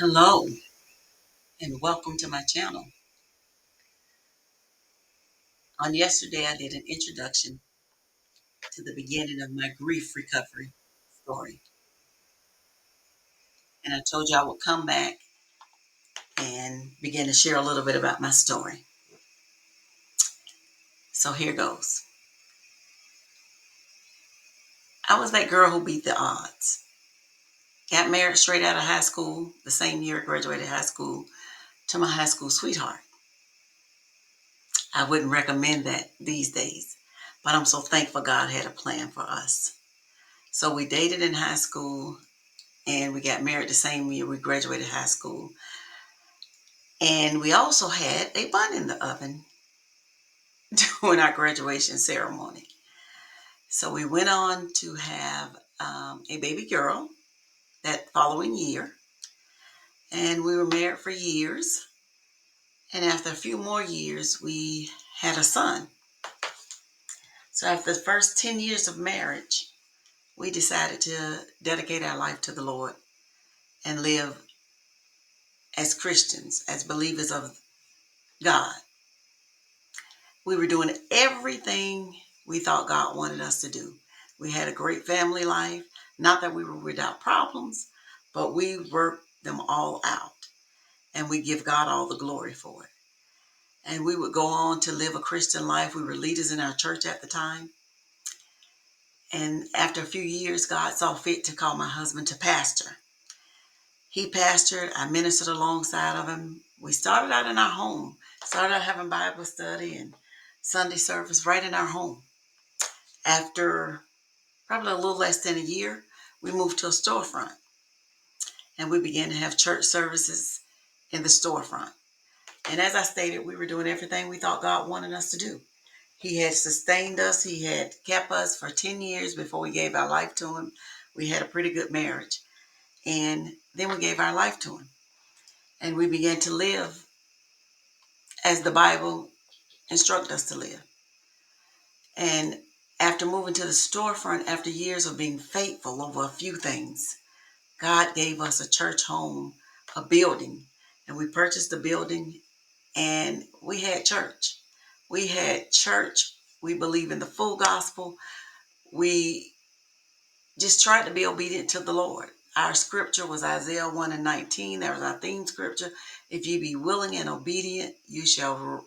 Hello and welcome to my channel. On yesterday, I did an introduction to the beginning of my grief recovery story. And I told you I would come back and begin to share a little bit about my story. So here goes. I was that girl who beat the odds. Got married straight out of high school, the same year I graduated high school, to my high school sweetheart. I wouldn't recommend that these days, but I'm so thankful God had a plan for us. So we dated in high school and we got married the same year we graduated high school. And we also had a bun in the oven during our graduation ceremony. So we went on to have a baby girl that following year. And we were married for years. And after a few more years, we had a son. So after the first 10 years of marriage, we decided to dedicate our life to the Lord and live as Christians, as believers of God. We were doing everything we thought God wanted us to do. We had a great family life. Not that we were without problems, but we worked them all out. And we give God all the glory for it. And we would go on to live a Christian life. We were leaders in our church at the time. And after a few years, God saw fit to call my husband to pastor. He pastored. I ministered alongside of him. We started out in our home. Started out having Bible study and Sunday service right in our home. After probably a little less than a year, we moved to a storefront and we began to have church services in the storefront. And as I stated, we were doing everything we thought God wanted us to do. He had sustained us. He had kept us for 10 years before we gave our life to him. We had a pretty good marriage. And then we gave our life to him. And we began to live as the Bible instructed us to live. And after moving to the storefront, after years of being faithful over a few things, God gave us a church home, a building, and we purchased the building and we had church. We had church. We believe in the full gospel. We just tried to be obedient to the Lord. Our scripture was Isaiah 1:19. That was our theme scripture. If you be willing and obedient, you shall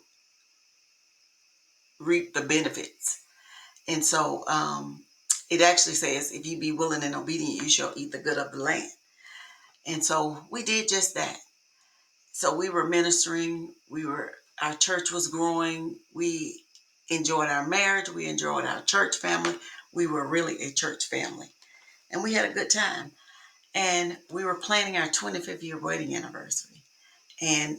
reap the benefits. And so it actually says, if you be willing and obedient, you shall eat the good of the land. And so we did just that. So we were ministering. Our church was growing. We enjoyed our marriage. We enjoyed our church family. We were really a church family. And we had a good time. And we were planning our 25th year wedding anniversary. And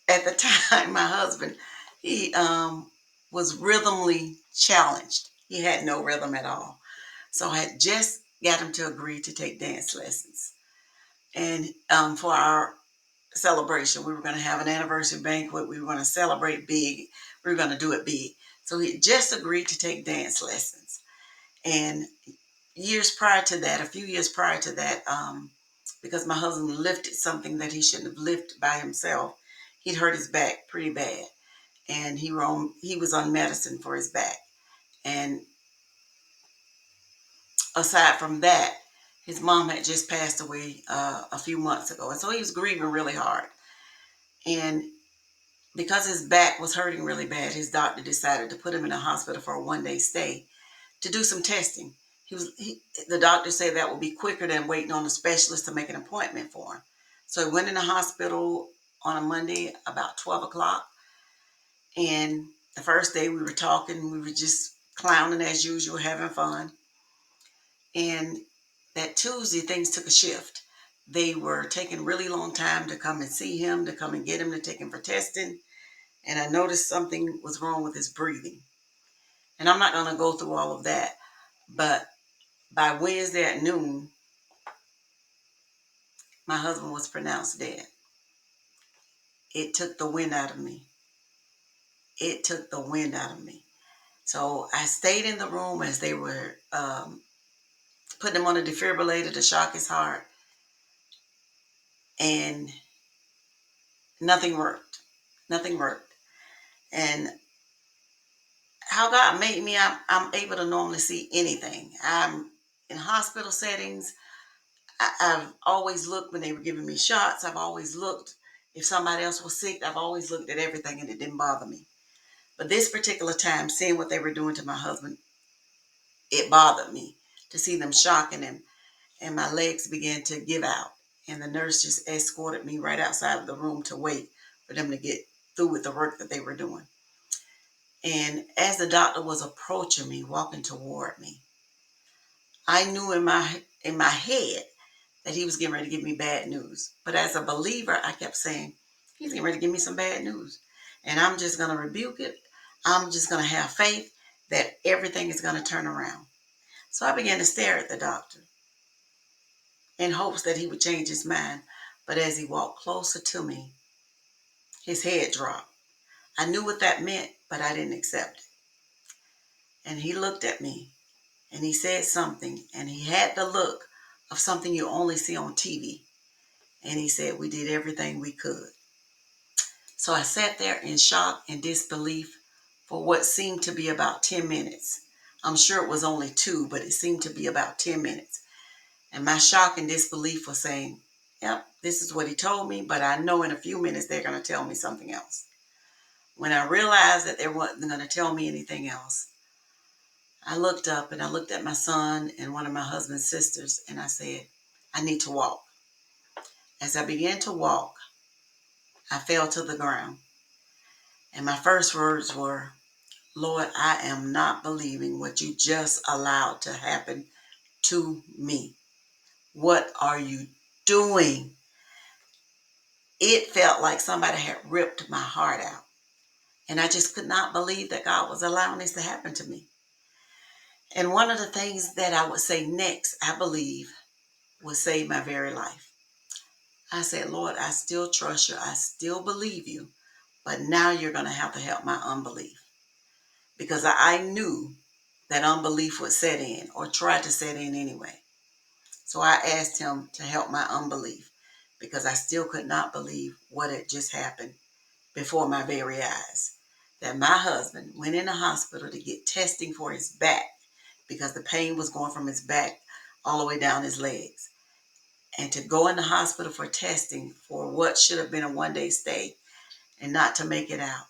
at the time, my husband, he was rhythmly challenged. He had no rhythm at all. So I had just got him to agree to take dance lessons. And for our celebration, we were going to have an anniversary banquet. We were going to celebrate big. We were going to do it big. So he just agreed to take dance lessons. And years prior to that, a few years prior to that, because my husband lifted something that he shouldn't have lifted by himself, he'd hurt his back pretty bad. And he was on medicine for his back. And aside from that, his mom had just passed away a few months ago. And so he was grieving really hard. And because his back was hurting really bad, his doctor decided to put him in a hospital for a 1-day stay to do some testing. The doctor said that would be quicker than waiting on a specialist to make an appointment for him. So he went in the hospital on a Monday about 12 o'clock. And the first day we were talking, we were just clowning as usual, having fun. And that Tuesday, things took a shift. They were taking a really long time to come and see him, to come and get him, to take him for testing. And I noticed something was wrong with his breathing. And I'm not going to go through all of that. But by Wednesday at noon, my husband was pronounced dead. It took the wind out of me. It took the wind out of me. So I stayed in the room as they were putting him on a defibrillator to shock his heart. and nothing worked. Nothing worked. And how God made me, I'm able to normally see anything. I'm in hospital settings. I've always looked when they were giving me shots. I've always looked if somebody else was sick. I've always looked at everything and it didn't bother me. But this particular time, seeing what they were doing to my husband, it bothered me to see them shocking him. And my legs began to give out. And the nurse just escorted me right outside of the room to wait for them to get through with the work that they were doing. And as the doctor was approaching me, walking toward me, I knew in my head that he was getting ready to give me bad news. But as a believer, I kept saying, he's getting ready to give me some bad news. And I'm just going to rebuke it. I'm just going to have faith that everything is going to turn around. So I began to stare at the doctor in hopes that he would change his mind. But as he walked closer to me, his head dropped. I knew what that meant, but I didn't accept it. And he looked at me and he said something, and he had the look of something you only see on TV. And he said, we did everything we could. So I sat there in shock and disbelief for what seemed to be about 10 minutes. I'm sure it was only 2, but it seemed to be about 10 minutes. And my shock and disbelief was saying, yep, this is what he told me, but I know in a few minutes they're going to tell me something else. When I realized that they weren't going to tell me anything else, I looked up and I looked at my son and one of my husband's sisters, and I said, I need to walk. As I began to walk, I fell to the ground. And my first words were, Lord, I am not believing what you just allowed to happen to me. What are you doing? It felt like somebody had ripped my heart out. And I just could not believe that God was allowing this to happen to me. And one of the things that I would say next, I believe, would save my very life. I said, Lord, I still trust you. I still believe you. But now you're going to have to help my unbelief. Because I knew that unbelief would set in or try to set in anyway. So I asked him to help my unbelief because I still could not believe what had just happened before my very eyes. That my husband went in the hospital to get testing for his back because the pain was going from his back all the way down his legs. And to go in the hospital for testing for what should have been a one-day stay and not to make it out,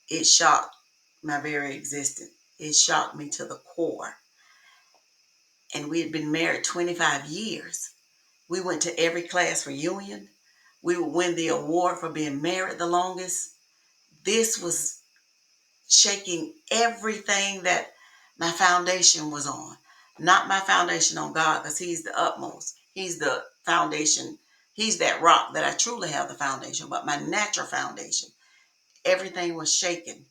it shocked my very existence. It shocked me to the core. And we had been married 25 years. We went to every class reunion. We would win the award for being married the longest. This was shaking everything that my foundation was on. Not my foundation on God, because he's the utmost. He's the foundation. He's that rock that I truly have the foundation, but my natural foundation. Everything was shaken.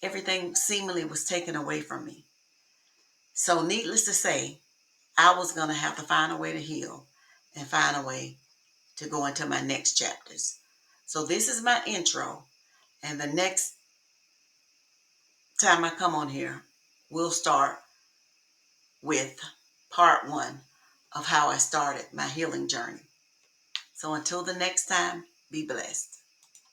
Everything seemingly was taken away from me. So needless to say, I was going to have to find a way to heal and find a way to go into my next chapters. So this is my intro. And the next time I come on here, we'll start with part 1 of how I started my healing journey. So until the next time, be blessed.